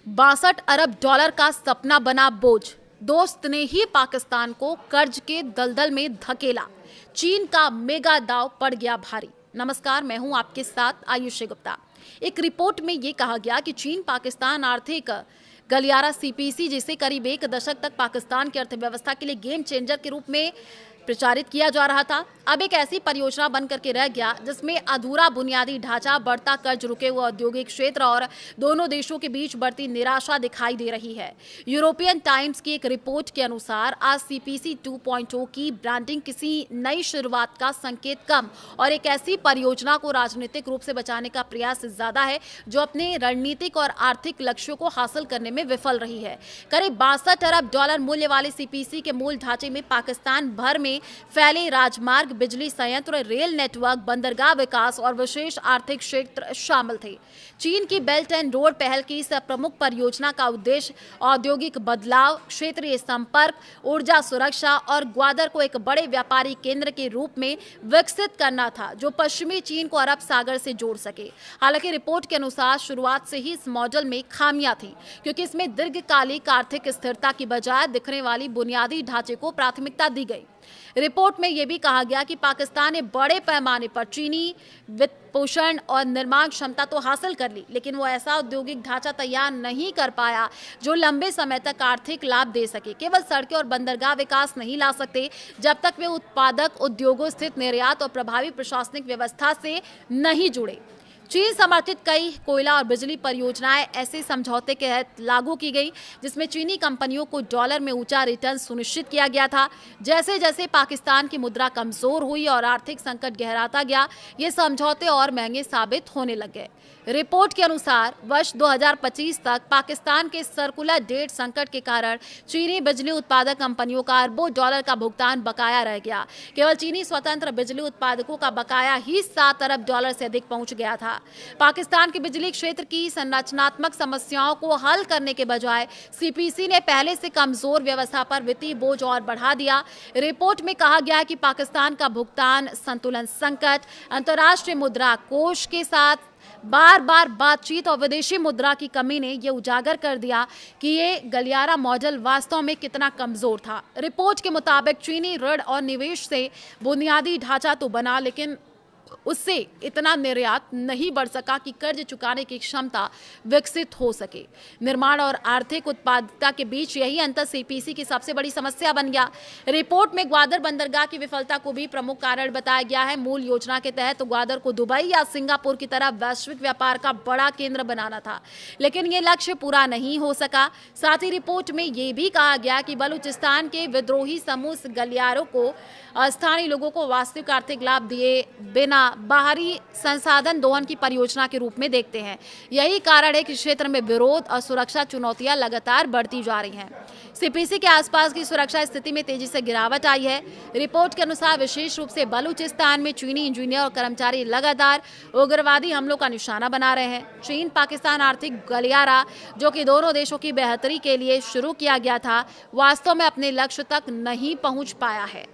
$62 अरब का सपना बना बोझ। दोस्त ने ही पाकिस्तान को कर्ज के दलदल में धकेला। चीन का मेगा दांव पड़ गया भारी। नमस्कार, मैं हूं आपके साथ आयुषी गुप्ता। एक रिपोर्ट में यह कहा गया कि चीन पाकिस्तान आर्थिक गलियारा सीपीसी, जिसे करीब एक दशक तक पाकिस्तान की अर्थव्यवस्था के लिए गेम चेंजर के रूप में प्रचारित किया जा रहा था, अब एक ऐसी परियोजना बनकर के रह गया जिसमें अधूरा बुनियादी ढांचा, बढ़ता कर्ज, रुके हुए औद्योगिक क्षेत्र और दोनों देशों के बीच बढ़ती निराशा दिखाई दे रही है। यूरोपियन टाइम्स की एक रिपोर्ट के अनुसार आज सीपीसी 2.0 की ब्रांडिंग किसी नई शुरुआत का संकेत कम और एक ऐसी परियोजना को राजनीतिक रूप से बचाने का प्रयास ज्यादा है जो अपने रणनीतिक और आर्थिक लक्ष्यों को हासिल करने में विफल रही है। करीब $62 अरब मूल्य वाले सीपीसी के मूल ढांचे में पाकिस्तान भर में फैले राजमार्ग, बिजली संयंत्र, रेल नेटवर्क, बंदरगाह विकास और विशेष आर्थिक क्षेत्र शामिल थे। चीन की बेल्ट एंड रोड पहल की इस प्रमुख परियोजना का उद्देश्य औद्योगिक बदलाव, क्षेत्रीय संपर्क, ऊर्जा सुरक्षा और ग्वादर को एक बड़े व्यापारी केंद्र के रूप में विकसित करना था जो पश्चिमी चीन को अरब सागर से जोड़ सके। हालांकि रिपोर्ट के अनुसार शुरुआत से ही इस मॉडल में खामियां थी, क्योंकि इसमें दीर्घकालिक आर्थिक स्थिरता की बजाय दिखने वाली बुनियादी ढांचे को प्राथमिकता दी गई। रिपोर्ट में यह भी कहा गया कि पाकिस्तान ने बड़े पैमाने पर चीनी वित्त पोषण और निर्माण क्षमता तो हासिल कर ली, लेकिन वो ऐसा औद्योगिक ढांचा तैयार नहीं कर पाया जो लंबे समय तक आर्थिक लाभ दे सके। केवल सड़कें और बंदरगाह विकास नहीं ला सकते जब तक वे उत्पादक उद्योगों, स्थित निर्यात और प्रभावी प्रशासनिक व्यवस्था से नहीं जुड़े। चीन समर्थित कई कोयला और बिजली परियोजनाएं ऐसे समझौते के तहत लागू की गई जिसमें चीनी कंपनियों को डॉलर में ऊंचा रिटर्न सुनिश्चित किया गया था। जैसे जैसे पाकिस्तान की मुद्रा कमजोर हुई और आर्थिक संकट गहराता गया, ये समझौते और महंगे साबित होने लगे। रिपोर्ट के अनुसार वर्ष 2025 तक पाकिस्तान के सर्कुलर डेट संकट के कारण चीनी बिजली उत्पादक कंपनियों का अरबों डॉलर का भुगतान बकाया रह गया। केवल चीनी स्वतंत्र बिजली उत्पादकों का बकाया ही $7 अरब से अधिक पहुंच गया था। पाकिस्तान के बिजली क्षेत्र की संरचनात्मक समस्याओं को हल करने के बजाय सीपीसी ने पहले से कमजोर व्यवस्था पर वित्तीय बोझ और बढ़ा दिया। रिपोर्ट में कहा गया कि पाकिस्तान का भुगतान संतुलन संकट, अंतर्राष्ट्रीय मुद्रा कोष के साथ बार बार बातचीत और विदेशी मुद्रा की कमी ने यह उजागर कर दिया कि ये गलियारा मॉडल वास्तव में कितना कमजोर था। रिपोर्ट के मुताबिक चीनी ऋण और निवेश से बुनियादी ढांचा तो बना, लेकिन उससे इतना निर्यात नहीं बढ़ सका कि कर्ज चुकाने की क्षमता विकसित हो सके। निर्माण और आर्थिक उत्पादकता के बीच यही अंतर सीपीसी की सबसे बड़ी समस्या बन गया। रिपोर्ट में ग्वादर बंदरगाह की विफलता को भी प्रमुख कारण बताया गया है। मूल योजना के तहत ग्वादर को दुबई या सिंगापुर की तरह वैश्विक व्यापार का बड़ा केंद्र बनाना था, लेकिन ये लक्ष्य पूरा नहीं हो सका। साथ ही रिपोर्ट में यह भी कहा गया कि बलूचिस्तान के विद्रोही समूह गलियारों को स्थानीय लोगों को वास्तविक आर्थिक लाभ दिए बिना बाहरी संसाधन दोहन की परियोजना के रूप में देखते हैं। यही कारण है कि क्षेत्र में विरोध और सुरक्षा चुनौतियां लगातार बढ़ती जा रही हैं। सीपीसी के आसपास की सुरक्षा स्थिति में तेजी से गिरावट आई है। रिपोर्ट के अनुसार विशेष रूप से बलूचिस्तान में चीनी इंजीनियर और कर्मचारी लगातार उग्रवादी हमलों का निशाना बना रहे हैं। चीन पाकिस्तान आर्थिक गलियारा, जो कि दोनों देशों की बेहतरी के लिए शुरू किया गया था, वास्तव में अपने लक्ष्य तक नहीं पहुंच पाया है।